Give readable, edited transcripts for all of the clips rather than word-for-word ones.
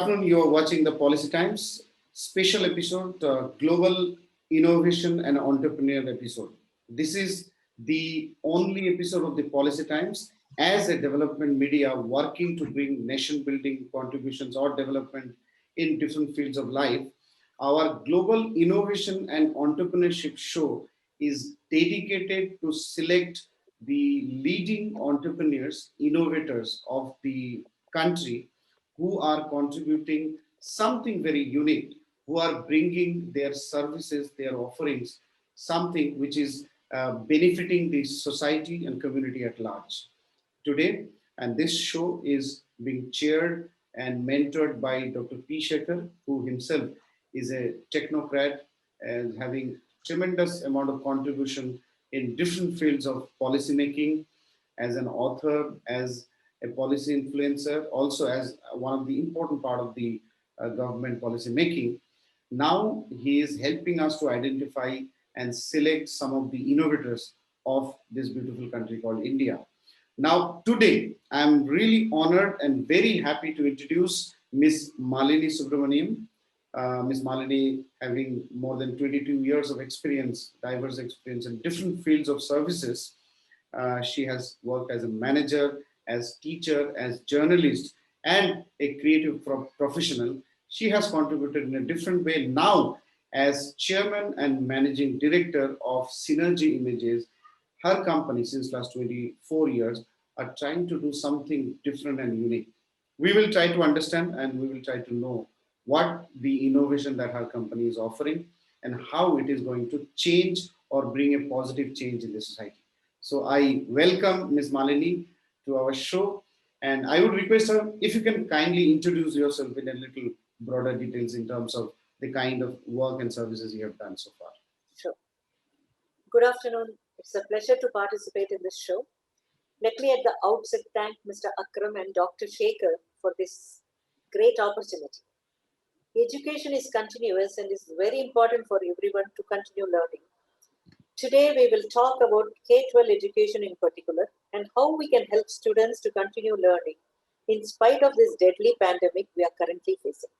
afternoon. You are watching the Policy Times special episode, Global Innovation and Entrepreneur episode. This is the only episode of the Policy Times as a development media working to bring nation building contributions or development in different fields of life. Our Global Innovation and Entrepreneurship show is dedicated to select the leading entrepreneurs, innovators of the country who are contributing something very unique, who are bringing their services, their offerings, something which is benefiting the society and community at large. Today, and this show is being chaired and mentored by Dr.P.Sekhar, who himself is a technocrat and having tremendous amount of contribution in different fields of policy making, as an author, as a policy influencer, also as one of the important part of the government policy making. Now he is helping us to identify and select some of the innovators of this beautiful country called India. Now, today, I'm really honored and very happy to introduce Ms. Malini Subramaniam. Ms. Malini, having more than 22 years of experience, diverse experience in different fields of services. She has worked as a manager, as teacher, as journalist, and a creative professional. She has contributed in a different way now as chairman and managing director of Synergy Images. Her company, since last 24 years, are trying to do something different and unique. We will try to understand and we will try to know what the innovation that her company is offering and how it is going to change or bring a positive change in the society. So I welcome Ms. Malini to our show, and I would request her if you can kindly introduce yourself in a little broader details in terms of the kind of work and services you have done so far. Sure. Good afternoon. It's a pleasure to participate in this show. Let me at the outset thank Mr. Akram and Dr. Sekhar for this great opportunity. Education is continuous and is very important for everyone to continue learning. Today we will talk about K-12 education in particular and how we can help students to continue learning in spite of this deadly pandemic we are currently facing.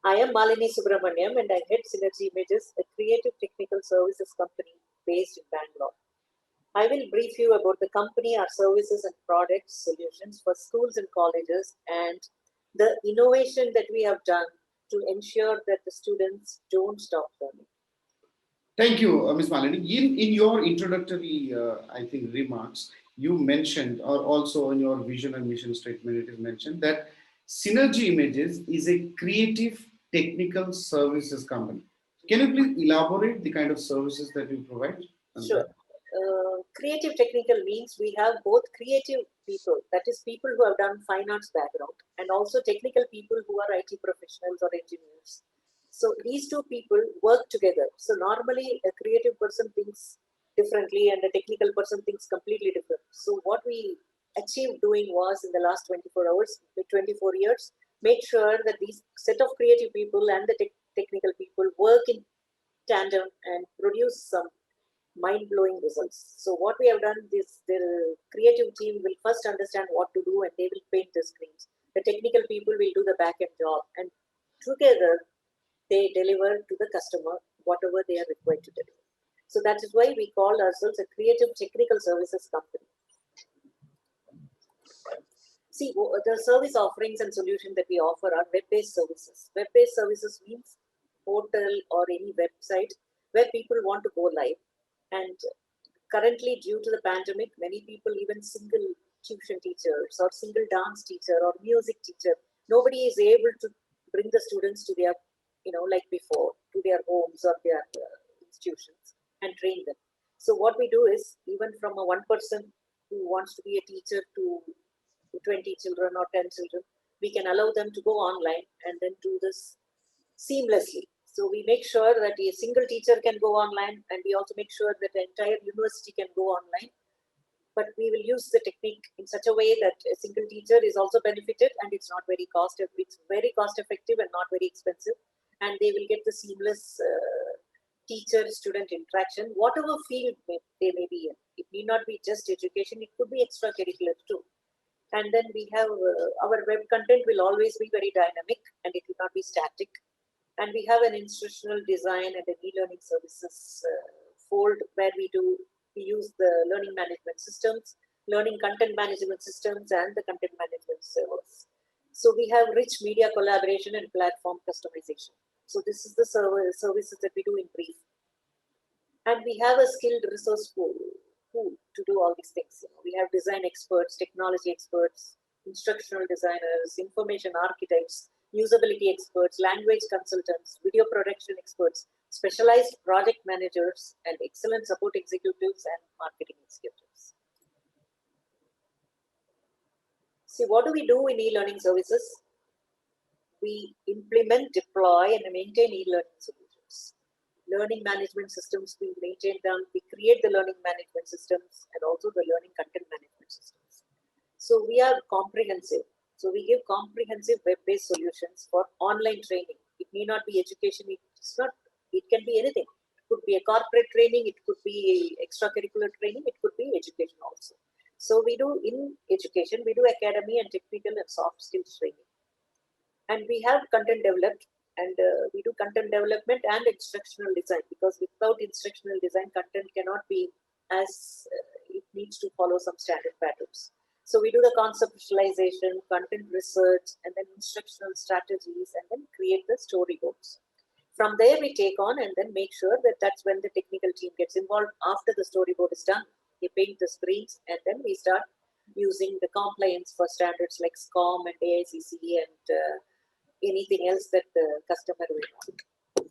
I am Malini Subramaniam and I head Synergy Images, a creative technical services company based in Bangalore. I will brief you about the company, our services and products, solutions for schools and colleges, and the innovation that we have done to ensure that the students don't stop learning. Thank you, Ms. Malini. In your introductory, I think, remarks, you mentioned, or also in your vision and mission statement, it is mentioned that Synergy Images is a creative technical services company. Can you please elaborate the kind of services that you provide? Sure. Creative technical means we have both creative people, that is people who have done fine arts background, and also technical people who are IT professionals or engineers. So these two people work together. So normally a creative person thinks differently and a technical person thinks completely different. So what we achieved doing was in the last 24 hours, 24 years, make sure that these set of creative people and the technical people work in tandem and produce some mind-blowing results. So what we have done is the creative team will first understand what to do and they will paint the screens. The technical people will do the back-end job and together they deliver to the customer whatever they are required to deliver. So that is why we call ourselves a creative technical services company. See, the service offerings and solutions that we offer are web-based services. Web-based services means portal or any website where people want to go live. And currently, due to the pandemic, many people, even single tuition teachers or single dance teacher or music teacher, nobody is able to bring the students to their, like before, to their homes or their institutions and train them. So what we do is, even from a one person who wants to be a teacher to 20 children or 10 children, we can allow them to go online and then do this seamlessly. So we make sure that a single teacher can go online and we also make sure that the entire university can go online. But we will use the technique in such a way that a single teacher is also benefited and it's not very cost effective and not very expensive. And they will get the seamless teacher-student interaction, whatever field they may be in. It need not be just education, it could be extracurricular too. And then we have our web content will always be very dynamic and it will not be static. And we have an instructional design and an e-learning services fold where we use the learning management systems, learning content management systems, and the content management servers. So we have rich media collaboration and platform customization. So this is the services that we do in brief. And we have a skilled resource pool to do all these things. We have design experts, technology experts, instructional designers, information architects, usability experts, language consultants, video production experts, specialized project managers, and excellent support executives and marketing executives. See, what do we do in e-learning services? We implement, deploy, and maintain e-learning solutions. Learning management systems, we maintain them, we create the learning management systems and also the learning content management systems. So we are comprehensive. So we give comprehensive web-based solutions for online training. It may not be education, it can be anything. It could be a corporate training, it could be extracurricular training, it could be education also. So we do in education, we do academy and technical and soft skills training. And we have content developed and we do content development and instructional design, because without instructional design, content cannot be as it needs to follow some standard patterns. So we do the conceptualization, content research, and then instructional strategies, and then create the storyboards. From there, we take on and then make sure that that's when the technical team gets involved. After the storyboard is done, they paint the screens, and then we start using the compliance for standards like SCOM and AICC and anything else that the customer will want.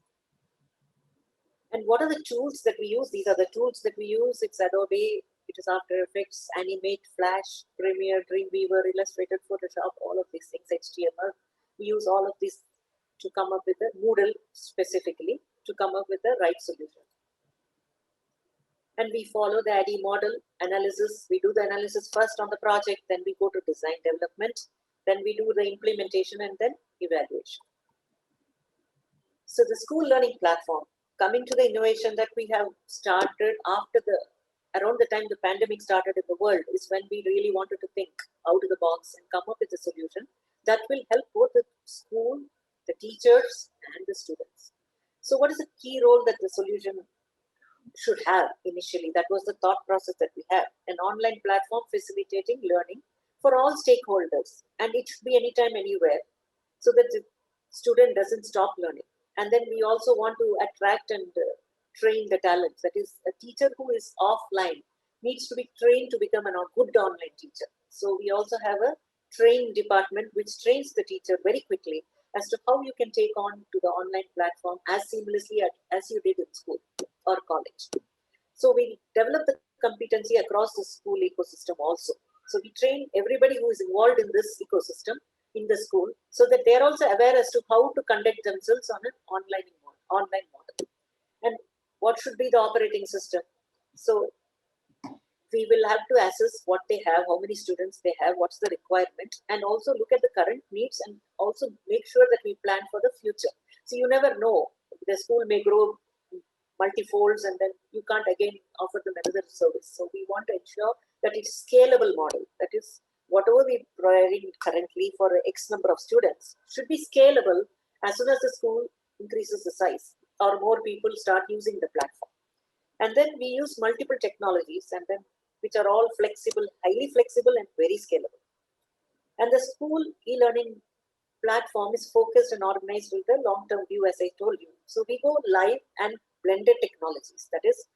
And what are the tools that we use? These are the tools that we use. It's Adobe, it is After Effects, Animate, Flash, Premiere, Dreamweaver, Illustrator, Photoshop, all of these things, HTML. We use all of these to come up with a Moodle specifically, to come up with the right solution. And we follow the ADDIE model analysis. We do the analysis first on the project, then we go to design development, then we do the implementation, and then evaluation. So the school learning platform, coming to the innovation that we have started around the time the pandemic started in the world, is when we really wanted to think out of the box and come up with a solution that will help both the school, the teachers, and the students. So what is the key role that the solution should have initially? That was the thought process that we have. An online platform facilitating learning for all stakeholders, and it should be anytime, anywhere, so that the student doesn't stop learning. And then we also want to attract and train the talents. That is, a teacher who is offline needs to be trained to become a good online teacher. So we also have a training department which trains the teacher very quickly as to how you can take on to the online platform as seamlessly as you did in school or college. So we develop the competency across the school ecosystem also. So we train everybody who is involved in this ecosystem in the school, so that they're also aware as to how to conduct themselves on an online model. And what should be the operating system? So we will have to assess what they have, how many students they have, what's the requirement, and also look at the current needs and also make sure that we plan for the future. So you never know, the school may grow multifolds and then you can't again offer them another service. So we want to ensure that it's scalable model. That is, whatever we're providing currently for X number of students should be scalable as soon as the school increases the size or more people start using the platform. And then we use multiple technologies, and then which are all flexible, highly flexible and very scalable. And the school e-learning platform is focused and organized with a long-term view, as I told you. So we go live and blended technologies. That is,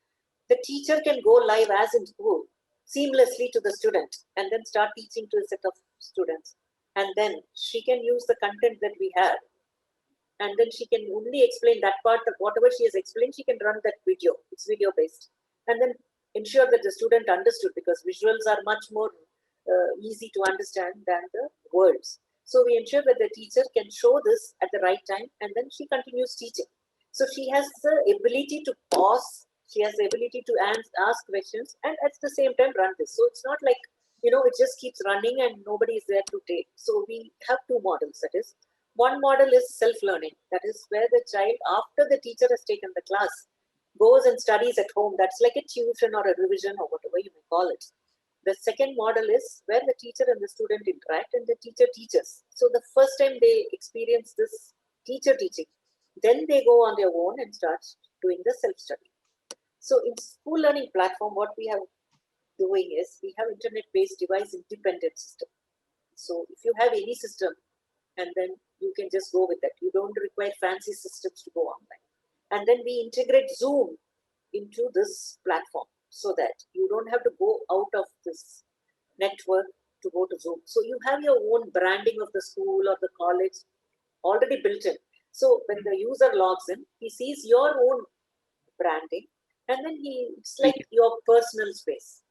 the teacher can go live as in school seamlessly to the student and then start teaching to a set of students. And then she can use the content that we have. And then she can only explain that part of whatever she has explained, she can run that video. It's video based. And then ensure that the student understood, because visuals are much more easy to understand than the words. So we ensure that the teacher can show this at the right time, and then she continues teaching. So she has the ability to pause, she has the ability to ask questions, and at the same time run this. So it's not like, it just keeps running and nobody is there to take. So we have two models. That is, one model is self-learning. That is where the child, after the teacher has taken the class, goes and studies at home. That's like a tuition or a revision or whatever you may call it. The second model is where the teacher and the student interact and the teacher teaches. So the first time they experience this teacher teaching, then they go on their own and start doing the self-study. So in school learning platform, what we have doing is we have internet-based device independent system. So if you have any system, and then you can just go with that. You don't require fancy systems to go online. And then we integrate Zoom into this platform so that you don't have to go out of this network to go to Zoom. So you have your own branding of the school or the college already built in. So when the user logs in, he sees your own branding, and then it's like your personal space.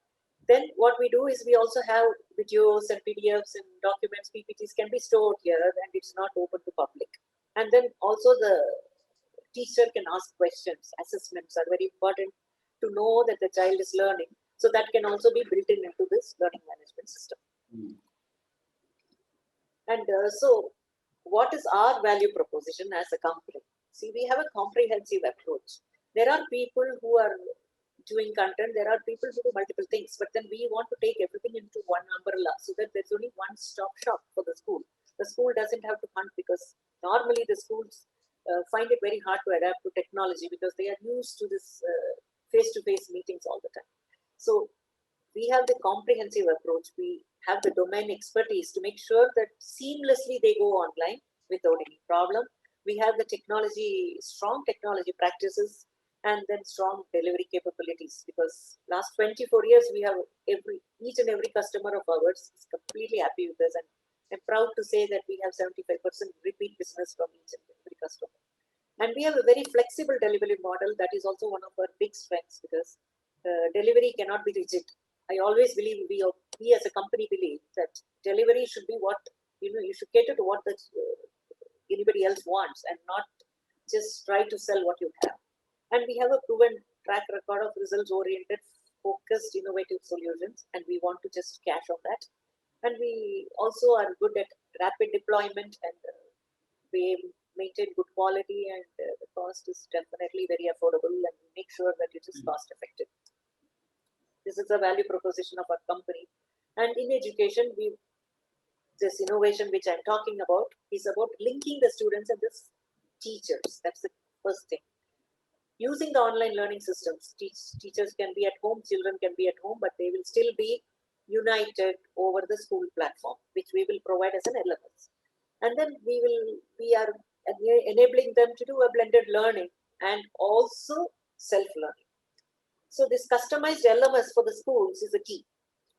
Then what we do is we also have videos and PDFs and documents, PPTs can be stored here, and it's not open to public. And then also the teacher can ask questions. Assessments are very important to know that the child is learning. So that can also be built in into this learning management system. And so what is our value proposition as a company? See, we have a comprehensive approach. There are people who are doing content, there are people who do multiple things, but then we want to take everything into one umbrella so that there's only one stop shop for the school. The school doesn't have to hunt, because normally the schools find it very hard to adapt to technology because they are used to this face-to-face meetings all the time. So we have the comprehensive approach. We have the domain expertise to make sure that seamlessly they go online without any problem. We have the technology, strong technology practices, and then strong delivery capabilities, because last 24 years we have each and every customer of ours is completely happy with us, and I'm proud to say that we have 75% repeat business from each and every customer. And we have a very flexible delivery model. That is also one of our big strengths, because delivery cannot be rigid. I always believe we as a company believe that delivery should be what, you should cater to what anybody else wants, and not just try to sell what you have. And we have a proven track record of results-oriented, focused, innovative solutions, and we want to just cash on that. And we also are good at rapid deployment, and we maintain good quality, and the cost is definitely very affordable, and we make sure that it is cost-effective. This is the value proposition of our company. And in education, this innovation which I'm talking about is about linking the students and the teachers. That's the first thing. Using the online learning systems, teachers can be at home, children can be at home, but they will still be united over the school platform, which we will provide as an LMS. And then we are enabling them to do a blended learning and also self-learning. So this customized LMS for the schools is a key.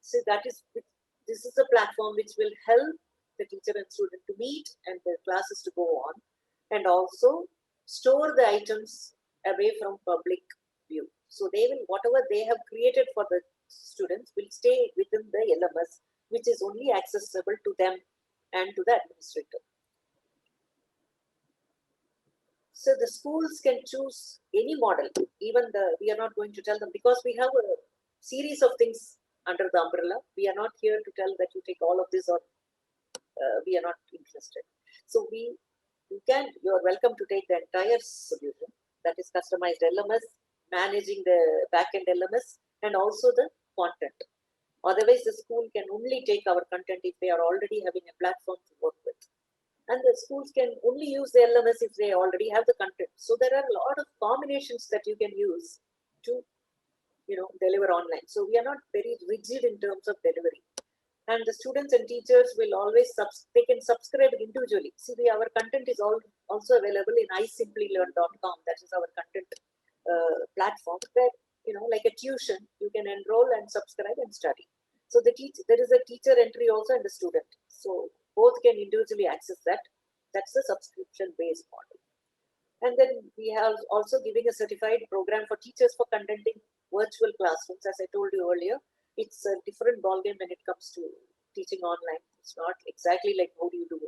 So this is a platform which will help the teacher and student to meet and the classes to go on, and also store the items away from public view. So they will, whatever they have created for the students will stay within the LMS, which is only accessible to them and to the administrator. So the schools can choose any model. Even we are not going to tell them, because we have a series of things under the umbrella. We are not here to tell that you take all of this, or we are not interested. So you are welcome to take the entire solution, that is customized LMS, managing the backend LMS, and also the content. Otherwise, the school can only take our content if they are already having a platform to work with. And the schools can only use the LMS if they already have the content. So there are a lot of combinations that you can use to deliver online. So we are not very rigid in terms of delivery. And the students and teachers will always they can subscribe individually. See, our content is also available in isimplylearn.com. That is our content platform, where like a tuition, you can enroll and subscribe and study. So there is a teacher entry also and the student. So both can individually access that. That's the subscription-based model. And then we have also giving a certified program for teachers for conducting virtual classrooms. As I told you earlier, it's a different ballgame when it comes to teaching online. It's not exactly like how do you do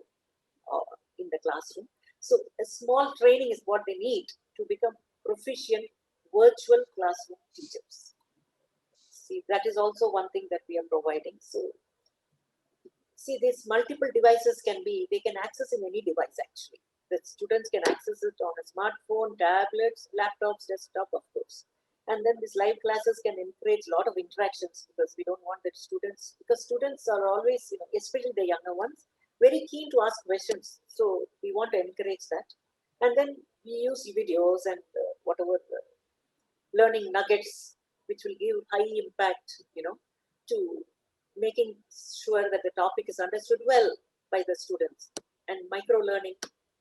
in the classroom. So a small training is what they need to become proficient virtual classroom teachers. See, that is also one thing that we are providing. So see, these multiple devices they can access in any device actually. The students can access it on a smartphone, tablets, laptops, desktop, of course. And then these live classes can encourage a lot of interactions, because we don't want that students, because students are always, especially the younger ones, very keen to ask questions. So we want to encourage that. And then we use videos and whatever learning nuggets, which will give high impact, to making sure that the topic is understood well by the students, and micro learning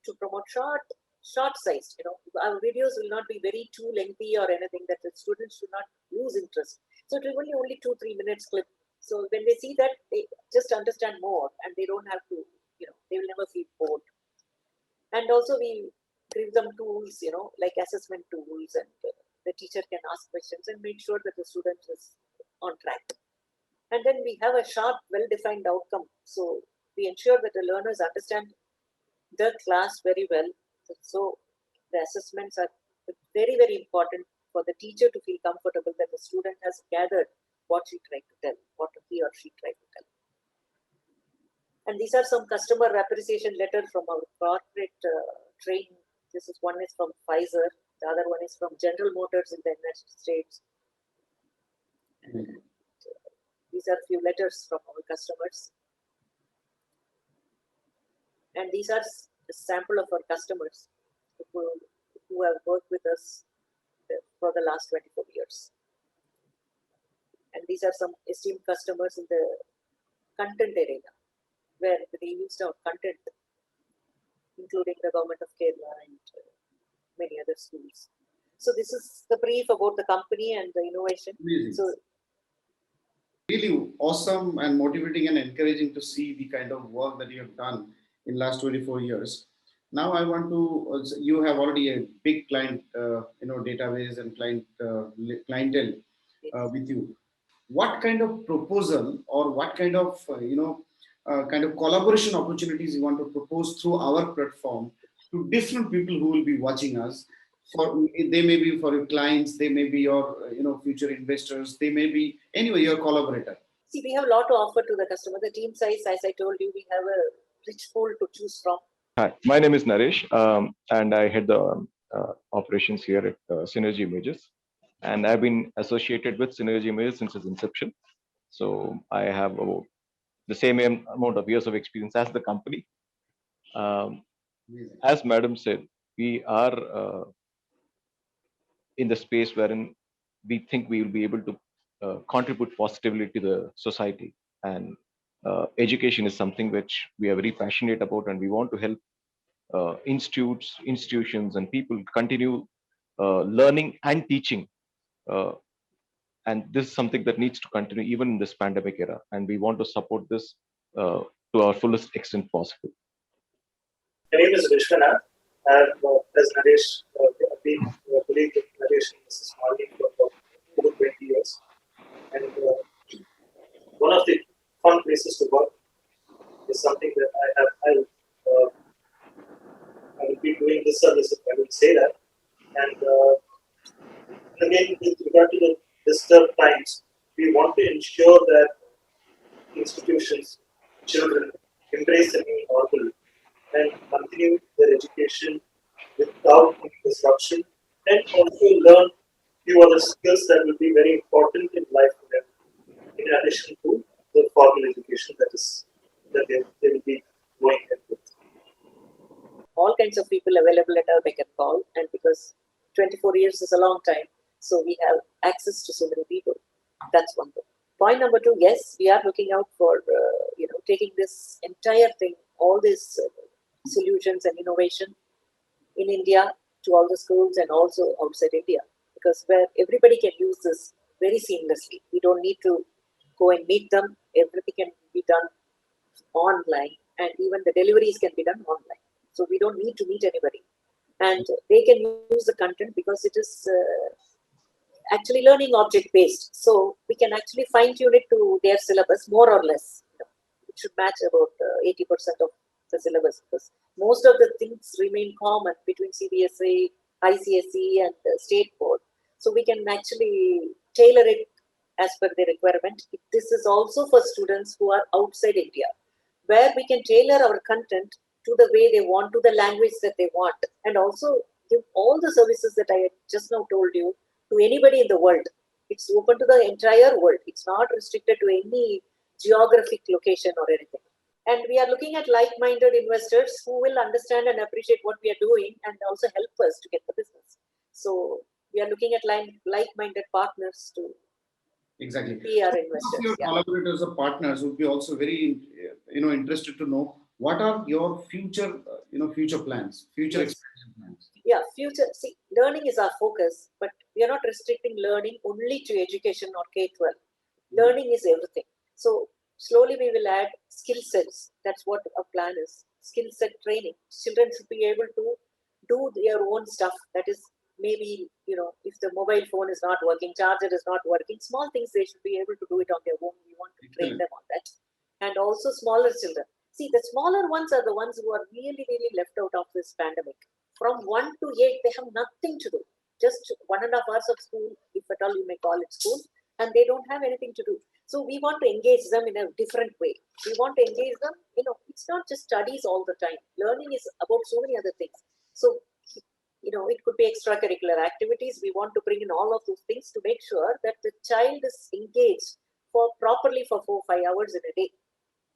to promote short sized, our videos will not be very too lengthy or anything that the students should not lose interest. So it will be only 2-3 minutes clip. So when they see that, they just understand more, and they don't have to, they will never feel bored. And also we give them tools, like assessment tools, and the teacher can ask questions and make sure that the student is on track. And then we have a sharp, well-defined outcome. So we ensure that the learners understand the class very well. So the assessments are very, very important for the teacher to feel comfortable that the student has gathered what she tried to tell, what he or she tried to tell. And these are some customer appreciation letters from our corporate training. This is one is from Pfizer, the other one is from General Motors in the United States. These are few letters from our customers. And these are a sample of our customers who have worked with us for the last 24 years. And these are some esteemed customers in the content arena, where they used our content, including the government of Kerala and many other schools. So this is the brief about the company and the innovation. Amazing. So Really awesome and motivating and encouraging to see the kind of work that you have done in last 24 years. Now I want to, you have already a big client, database and clientele with you. What kind of proposal or what kind of, kind of collaboration opportunities you want to propose through our platform to different people who will be watching us? For they may be for your clients, they may be your future investors, they may be anyway your collaborator. see, we have a lot to offer to the customer. The team size, as I told you, we have a rich pool to choose from. Hi, my name is Naresh, and I head the operations here at Synergy Images. And I've been associated with Synergy Images since its inception. So I have about the same amount of years of experience as the company. As Madam said, we are in the space wherein we think we will be able to contribute positively to the society. And education is something which we are very passionate about, and we want to help institutions, and people continue learning and teaching. Uh, and this is something that needs to continue even in this pandemic era. And we want to support this to our fullest extent possible. My name is Vishwanath. As Naresh, I've been a colleague with Naresh and Mrs. Malini for about over 20 years. And one of the fun places to work is something that I will be doing this service if I will say that. And again, with regard to the disturbed times, we want to ensure that institutions, children embrace the new normal and continue their education without any disruption, and also learn few other skills that will be very important in life for them, in addition to the formal education that they will be going ahead with. All kinds of people available at our beck and call, and because 24 years is a long time, so we have access to so many people. That's one thing. Point number two, yes, we are looking out for taking this entire thing, all these solutions and innovation in India to all the schools and also outside India, because where everybody can use this very seamlessly. We don't need to go and meet them. Everything can be done online, and even the deliveries can be done online. So we don't need to meet anybody, and they can use the content because it is actually learning object based. So we can actually fine tune it to their syllabus more or less. It should match about 80% of the syllabus, because most of the things remain common between CBSE, ICSE, and the state board. So we can actually tailor it as per the requirement. This is also for students who are outside India, where we can tailor our content to the way they want, to the language that they want, and also give all the services that I just now told you to anybody in the world. It's open to the entire world. It's not restricted to any geographic location or anything. And we are looking at like-minded investors who will understand and appreciate what we are doing and also help us to get the business. So we are looking at like-minded partners to Exactly. be our So investors. your collaborators or partners would be also very, interested to know what are your future, future plans, future expansion plans. Yeah, future. See, learning is our focus, but we are not restricting learning only to education or K-12. Learning is everything. So slowly we will add skill sets. That's what our plan is. Skill set training. Children should be able to do their own stuff. That is maybe, if the mobile phone is not working, charger is not working, small things they should be able to do it on their own. We want to train them on that. And also smaller children. See, the smaller ones are the ones who are really, really left out of this pandemic. From 1 to 8, they have nothing to do. Just 1.5 hours of school, if at all you may call it school, and they don't have anything to do. So we want to engage them in a different way. We want to engage them, it's not just studies all the time. Learning is about so many other things. So, it could be extracurricular activities. We want to bring in all of those things to make sure that the child is engaged properly for 4-5 hours in a day.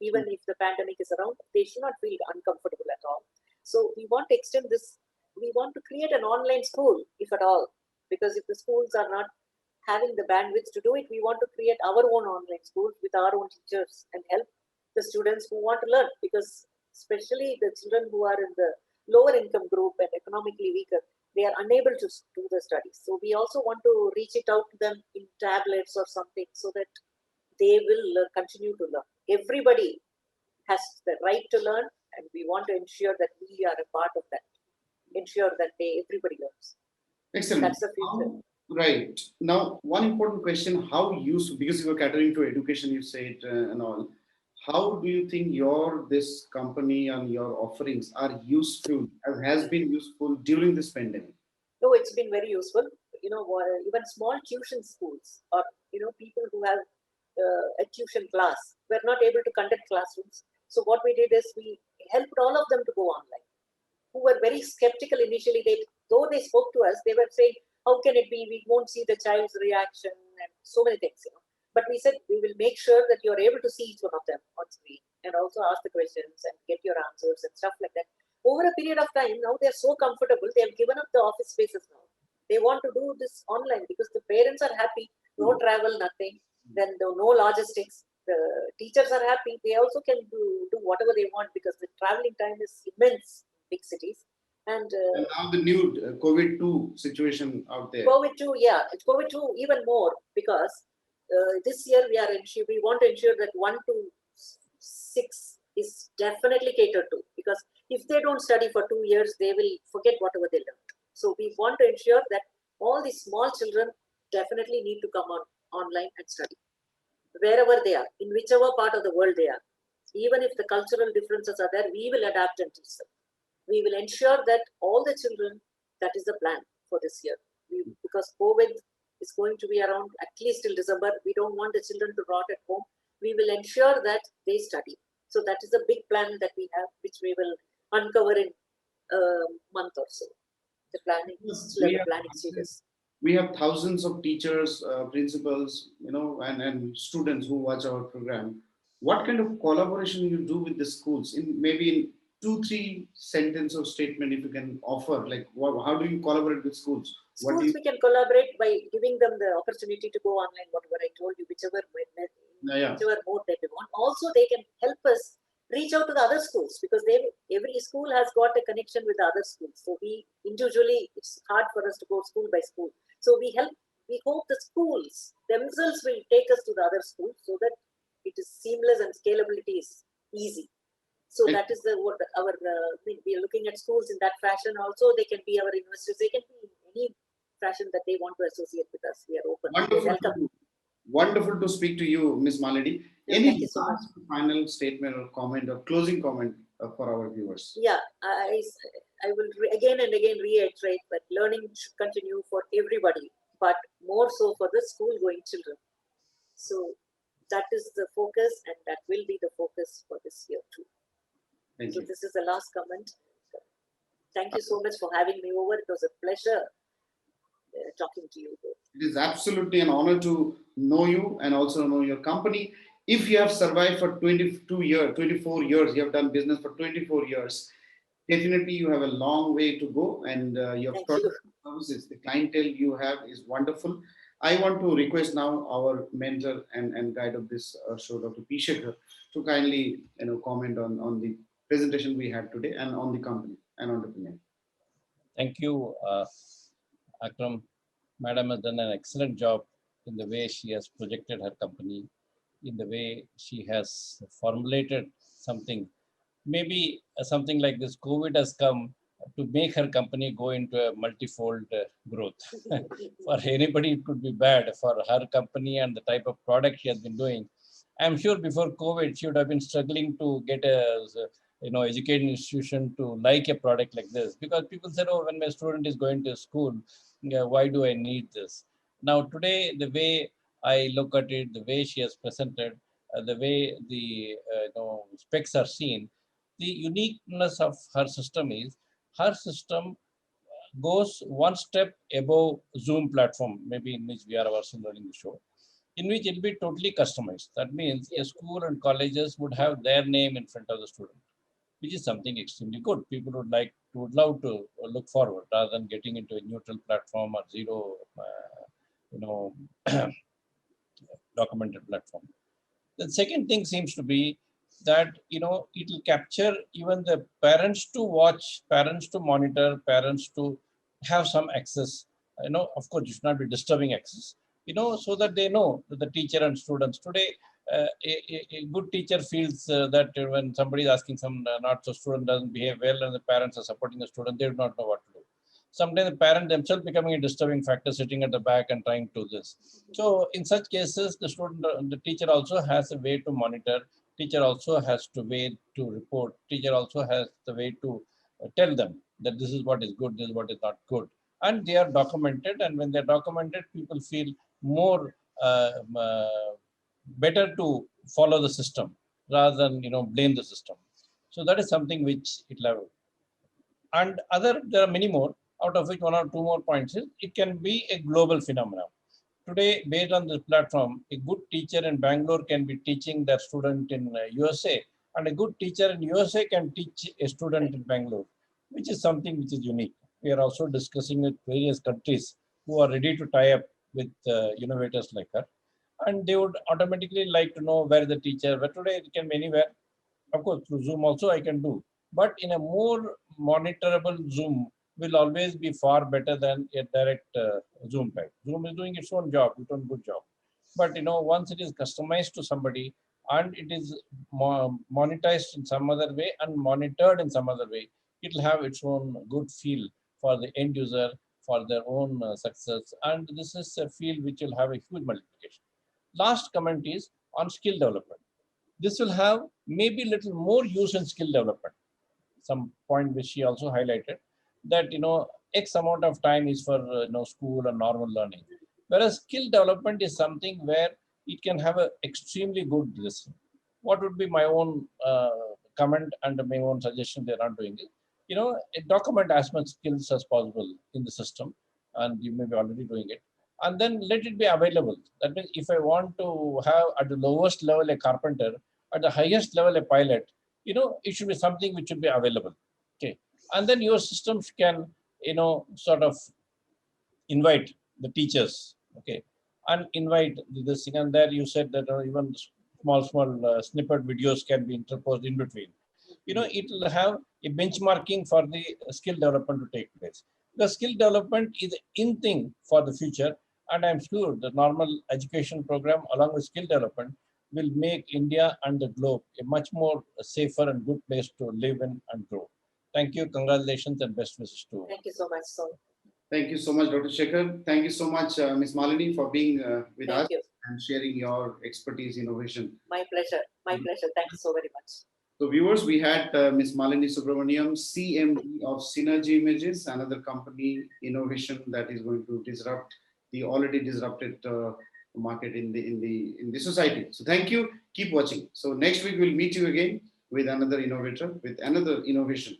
Even if the pandemic is around, they should not feel uncomfortable at all. So we want to extend this. We want to create an online school, if at all, because if the schools are not having the bandwidth to do it, we want to create our own online schools with our own teachers and help the students who want to learn, because especially the children who are in the lower income group and economically weaker, they are unable to do the studies. So we also want to reach it out to them in tablets or something so that they will continue to learn. Everybody has the right to learn, and we want to ensure that we are a part of that. Ensure that everybody learns. Excellent. That's the future. Right. Now, one important question, how useful, because you were catering to education, you said and all, how do you think this company and your offerings are useful, has been useful during this pandemic? No, it's been very useful. Even small tuition schools or, people who have a tuition class were not able to conduct classrooms. So what we did is we helped all of them to go online, who were very skeptical initially. Though they spoke to us, they were saying, how can it be? We won't see the child's reaction and so many things. But we said, we will make sure that you're able to see each one of them on screen and also ask the questions and get your answers and stuff like that. Over a period of time, now they're so comfortable, they have given up the office spaces now. They want to do this online because the parents are happy, no travel, nothing, then no logistics. The teachers are happy. They also can do whatever they want because the traveling time is immense in big cities. And now the new COVID-2 situation out there. COVID-2, yeah, it's COVID-2 even more because this year we want to ensure that 1 to 6 is definitely catered to, because if they don't study for 2 years, they will forget whatever they learned. So we want to ensure that all these small children definitely need to come online and study wherever they are, in whichever part of the world they are. Even if the cultural differences are there, we will adapt and teach them. We will ensure that all the children, that is the plan for this year. Because COVID is going to be around at least till December. We don't want the children to rot at home. We will ensure that they study. So that is a big plan that we have, which we will uncover in a month or so. The planning, planning stages. We have thousands of teachers, principals, and students who watch our program. What kind of collaboration you do with the schools? In 2-3 sentence or statement, if you can offer, like how do you collaborate with schools? Schools, we can collaborate by giving them the opportunity to go online, whatever I told you, whichever mode that they want. Also, they can help us reach out to the other schools, because every school has got a connection with the other schools. So we individually, it's hard for us to go school by school. So we hope the schools themselves will take us to the other schools so that it is seamless and scalability is easy. So that is we are looking at schools in that fashion. Also, they can be our investors. They can be in any fashion that they want to associate with us. We are open. Wonderful to speak to you, Ms. Malini. Thank you so much. Final statement or comment or closing comment for our viewers? Yeah, I will again and again reiterate that learning should continue for everybody, but more so for the school-going children. So that is the focus, and that will be the focus for this year too. Thank you. This is the last comment. Thank you so much for having me over. It was a pleasure talking to you both. It is absolutely an honor to know you and also know your company. If you have survived for 22 years, 24 years, you have done business for 24 years, definitely you have a long way to go, and your Thank product you. services, the clientele you have is wonderful. I want to request now our mentor and guide of this show, Dr. P.Sekhar, to kindly comment on the presentation we had today and on the company and entrepreneur. Thank you, Akram. Madam has done an excellent job in the way she has projected her company, in the way she has formulated something. Maybe something like this COVID has come to make her company go into a multifold growth. For anybody, it could be bad. For her company and the type of product she has been doing, I'm sure before COVID, she would have been struggling to get a education institution to like a product like this, because people said, oh, when my student is going to school, why do I need this? Now today, the way I look at it, the way she has presented, the way the specs are seen, the uniqueness of her system is her system goes one step above Zoom platform, maybe in which we are also learning the show, in which it will be totally customized. That means a school and colleges would have their name in front of the student, which is something extremely good. People would love to look forward rather than getting into a neutral platform or zero, you know, documented platform. The second thing seems to be that it will capture even the parents to watch, parents to monitor, parents to have some access. Of course, it should not be disturbing access. So that they know that the teacher and students today. A good teacher feels that when somebody is asking some not so student doesn't behave well and the parents are supporting the student, they do not know what to do. Sometimes the parent themselves becoming a disturbing factor, sitting at the back and trying to this. So in such cases, the teacher also has a way to monitor. Teacher also has to way to report. Teacher also has the way to tell them that this is what is good, this is what is not good, and they are documented. And when they are documented, people feel more better to follow the system rather than blame the system. So that is something which it level. And there are many more, out of which one or two more points is it can be a global phenomenon. Today, based on this platform, a good teacher in Bangalore can be teaching their student in USA, and a good teacher in USA can teach a student in Bangalore, which is something which is unique. We are also discussing with various countries who are ready to tie up with innovators like her, and they would automatically like to know where the teacher, but today it can be anywhere. Of course, through Zoom also I can do, but in a more monitorable Zoom will always be far better than a direct Zoom type. Zoom is doing its own job, its own good job. But once it is customized to somebody and it is monetized in some other way and monitored in some other way, it will have its own good feel for the end user, for their own success. And this is a field which will have a huge multiplication. Last comment is on skill development. This will have maybe little more use in skill development. Some point which she also highlighted that X amount of time is for school and normal learning, whereas skill development is something where it can have a extremely good listen. What would be my own comment and my own suggestion? They're not doing it. Document as much skills as possible in the system, and you may be already doing it, and then let it be available. That means if I want to have at the lowest level a carpenter, at the highest level a pilot, it should be something which should be available. Okay, and then your systems can sort of invite the teachers. Okay, and invite this thing. And there you said that even small snippet videos can be interposed in between. It will have a benchmarking for the skill development to take place. The skill development is in thing for the future, and I'm sure the normal education program along with skill development will make India and the globe a much more safer and good place to live in and grow. Thank you, congratulations, and best wishes to. Thank you so much, sir. Thank you so much, Dr. Sekhar. Thank you so much, Ms. Malini, for being with us and sharing your expertise, innovation. My pleasure. My pleasure. Thank you so very much. So viewers, we had Ms. Malini Subramaniam, CMD of Synergy Images, another company innovation that is going to disrupt the already disrupted market in the society. So thank you. Keep watching. So next week we'll meet you again with another innovator, with another innovation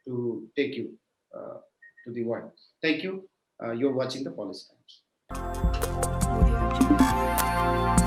to take you to the world. Thank you. You're watching the Policy Times. Audio Jungle.